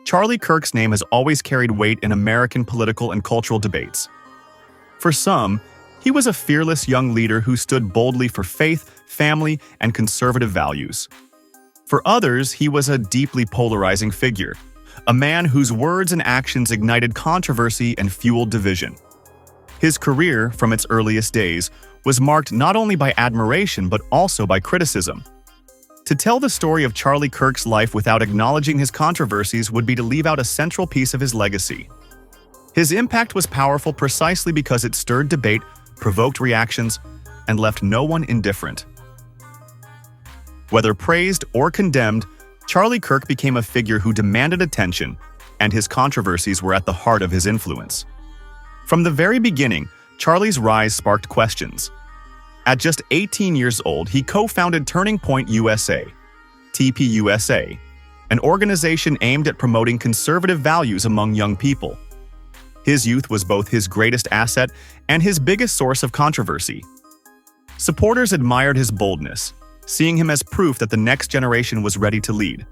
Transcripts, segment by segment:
Charlie Kirk's name has always carried weight in American political and cultural debates. For some, he was a fearless young leader who stood boldly for faith, family, and conservative values. For others, he was a deeply polarizing figure, a man whose words and actions ignited controversy and fueled division. His career, from its earliest days, was marked not only by admiration but also by criticism. To tell the story of Charlie Kirk's life without acknowledging his controversies would be to leave out a central piece of his legacy. His impact was powerful precisely because it stirred debate, provoked reactions, and left no one indifferent. Whether praised or condemned, Charlie Kirk became a figure who demanded attention, and his controversies were at the heart of his influence. From the very beginning, Charlie's rise sparked questions. At just 18 years old, he co-founded Turning Point USA, TPUSA, an organization aimed at promoting conservative values among young people. His youth was both his greatest asset and his biggest source of controversy. Supporters admired his boldness, seeing him as proof that the next generation was ready to lead.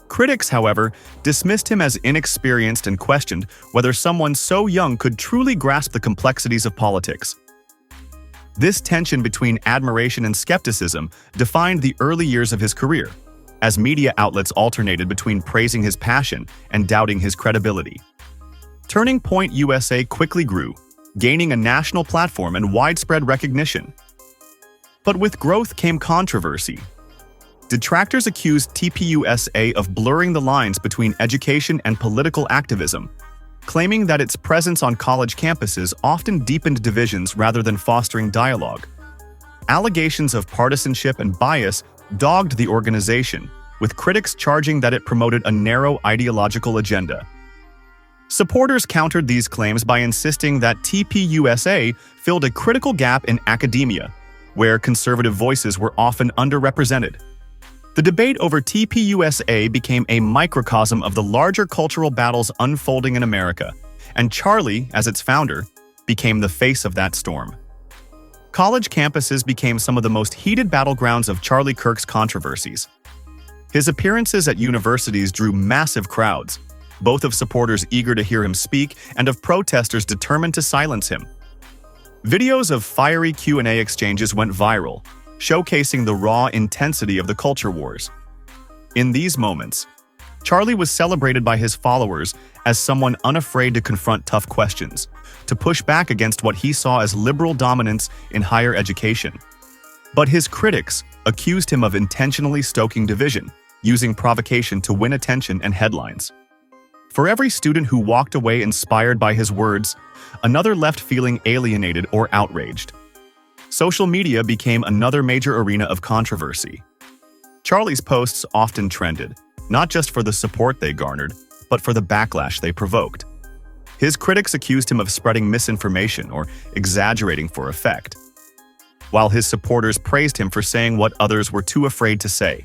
Critics, however, dismissed him as inexperienced and questioned whether someone so young could truly grasp the complexities of politics. This tension between admiration and skepticism defined the early years of his career, as media outlets alternated between praising his passion and doubting his credibility. Turning Point USA quickly grew, gaining a national platform and widespread recognition. But with growth came controversy. Detractors accused TPUSA of blurring the lines between education and political activism, claiming that its presence on college campuses often deepened divisions rather than fostering dialogue. Allegations of partisanship and bias dogged the organization, with critics charging that it promoted a narrow ideological agenda. Supporters countered these claims by insisting that TPUSA filled a critical gap in academia, where conservative voices were often underrepresented. The debate over TPUSA became a microcosm of the larger cultural battles unfolding in America, and Charlie, as its founder, became the face of that storm. College campuses became some of the most heated battlegrounds of Charlie Kirk's controversies. His appearances at universities drew massive crowds, both of supporters eager to hear him speak and of protesters determined to silence him. Videos of fiery Q&A exchanges went viral, showcasing the raw intensity of the culture wars. In these moments, Charlie was celebrated by his followers as someone unafraid to confront tough questions, to push back against what he saw as liberal dominance in higher education. But his critics accused him of intentionally stoking division, using provocation to win attention and headlines. For every student who walked away inspired by his words, another left feeling alienated or outraged. Social media became another major arena of controversy. Charlie's posts often trended, not just for the support they garnered, but for the backlash they provoked. His critics accused him of spreading misinformation or exaggerating for effect, while his supporters praised him for saying what others were too afraid to say.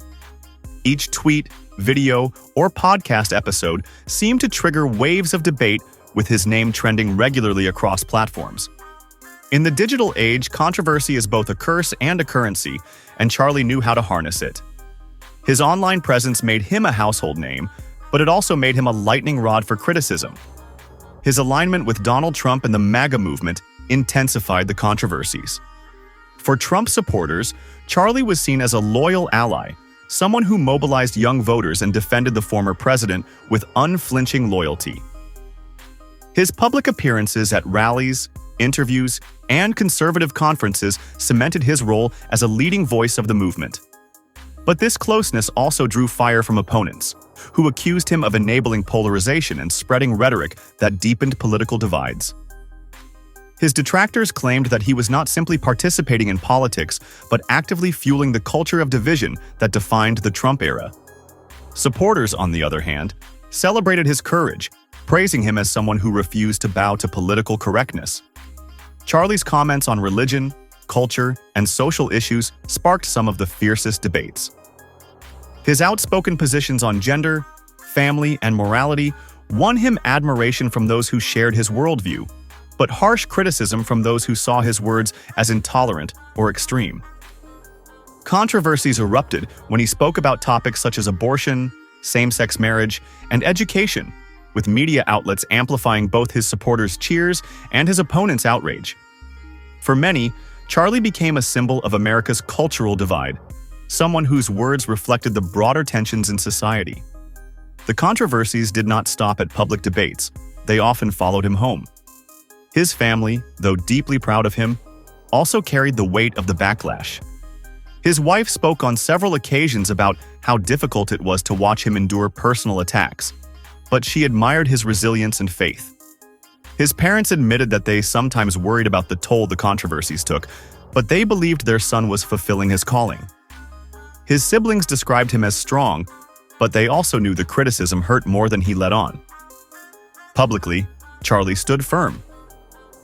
Each tweet, video, or podcast episode seemed to trigger waves of debate, with his name trending regularly across platforms. In the digital age, controversy is both a curse and a currency, and Charlie knew how to harness it. His online presence made him a household name, but it also made him a lightning rod for criticism. His alignment with Donald Trump and the MAGA movement intensified the controversies. For Trump supporters, Charlie was seen as a loyal ally, someone who mobilized young voters and defended the former president with unflinching loyalty. His public appearances at rallies, interviews, and conservative conferences cemented his role as a leading voice of the movement. But this closeness also drew fire from opponents, who accused him of enabling polarization and spreading rhetoric that deepened political divides. His detractors claimed that he was not simply participating in politics, but actively fueling the culture of division that defined the Trump era. Supporters, on the other hand, celebrated his courage, praising him as someone who refused to bow to political correctness. Charlie's comments on religion, culture, and social issues sparked some of the fiercest debates. His outspoken positions on gender, family, and morality won him admiration from those who shared his worldview, but harsh criticism from those who saw his words as intolerant or extreme. Controversies erupted when he spoke about topics such as abortion, same-sex marriage, and education, with media outlets amplifying both his supporters' cheers and his opponents' outrage. For many, Charlie became a symbol of America's cultural divide, someone whose words reflected the broader tensions in society. The controversies did not stop at public debates. They often followed him home. His family, though deeply proud of him, also carried the weight of the backlash. His wife spoke on several occasions about how difficult it was to watch him endure personal attacks, but she admired his resilience and faith. His parents admitted that they sometimes worried about the toll the controversies took, but they believed their son was fulfilling his calling. His siblings described him as strong, but they also knew the criticism hurt more than he let on. Publicly, Charlie stood firm.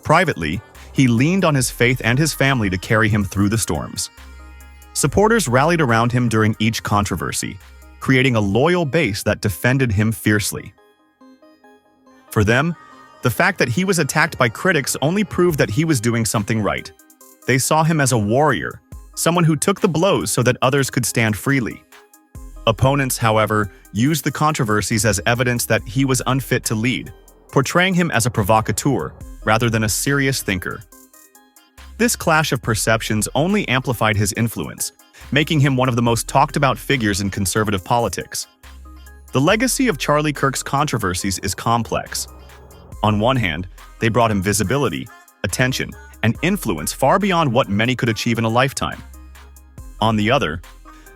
Privately, he leaned on his faith and his family to carry him through the storms. Supporters rallied around him during each controversy, creating a loyal base that defended him fiercely. For them, the fact that he was attacked by critics only proved that he was doing something right. They saw him as a warrior, someone who took the blows so that others could stand freely. Opponents, however, used the controversies as evidence that he was unfit to lead, portraying him as a provocateur rather than a serious thinker. This clash of perceptions only amplified his influence, making him one of the most talked-about figures in conservative politics. The legacy of Charlie Kirk's controversies is complex. On one hand, they brought him visibility, attention, and influence far beyond what many could achieve in a lifetime. On the other,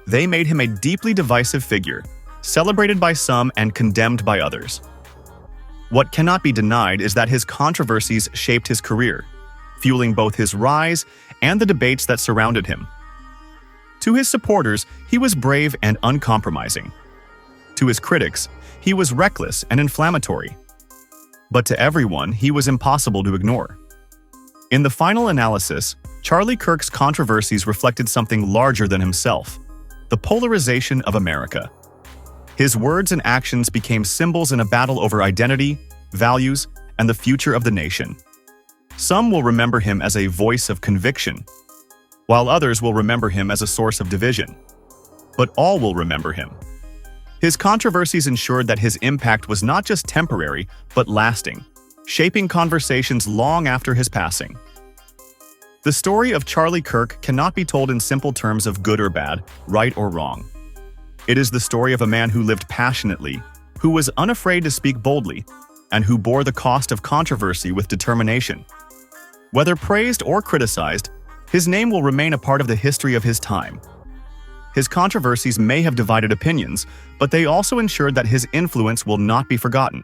they made him a deeply divisive figure, celebrated by some and condemned by others. What cannot be denied is that his controversies shaped his career, fueling both his rise and the debates that surrounded him. To his supporters, he was brave and uncompromising. To his critics, he was reckless and inflammatory. But to everyone, he was impossible to ignore. In the final analysis, Charlie Kirk's controversies reflected something larger than himself: the polarization of America. His words and actions became symbols in a battle over identity, values, and the future of the nation. Some will remember him as a voice of conviction, while others will remember him as a source of division. But all will remember him. His controversies ensured that his impact was not just temporary, but lasting, shaping conversations long after his passing. The story of Charlie Kirk cannot be told in simple terms of good or bad, right or wrong. It is the story of a man who lived passionately, who was unafraid to speak boldly, and who bore the cost of controversy with determination. Whether praised or criticized, his name will remain a part of the history of his time. His controversies may have divided opinions, but they also ensured that his influence will not be forgotten.